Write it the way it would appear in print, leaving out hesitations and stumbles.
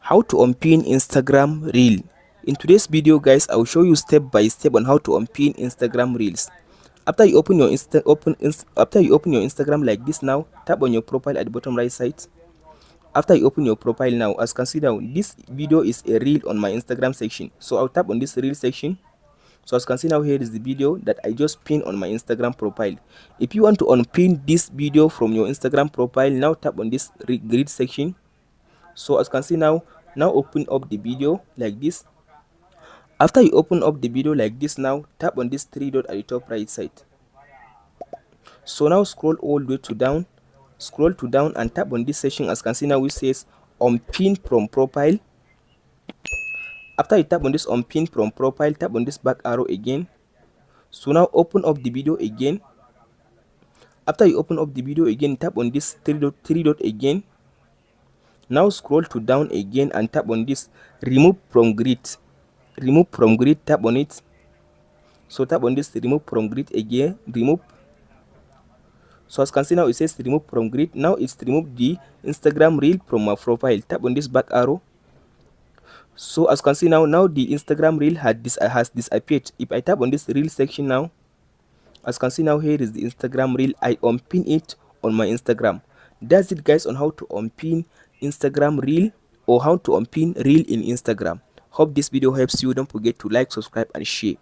How to unpin Instagram reel. In today's video guys, I will show you step by step on how to unpin Instagram reels. After you open your Instagram like this, now tap on your profile at the bottom right side. After you open your profile, now as you can see now, this video is a reel on my Instagram section, so I'll tap on this reel section. So as you can see now, here is the video that I just pinned on my Instagram profile. If you want to unpin this video from your Instagram profile, now tap on this grid section. So as you can see now open up the video like this. After you open up the video like this, now tap on this three dot at the top right side. So now scroll all the way to down, and tap on this section. As you can see now, which says unpin from profile. After you tap on this unpin from profile, tap on this back arrow again. So now open up the video again. After you open up the video again, tap on this three dot again. Now scroll to down again and tap on this remove from grid. Tap on it. So tap on this remove from grid again. So as you can see now, it says remove from grid. Now it's remove the Instagram reel from my profile. Tap on this back arrow. So as you can see now the Instagram reel has disappeared. If I tap on this reel section now, as you can see now, here is the Instagram reel. I unpin it on my Instagram. That's it guys on how to unpin Instagram reel, or how to unpin reel in Instagram. Hope this video helps you. Don't forget to like, subscribe and share.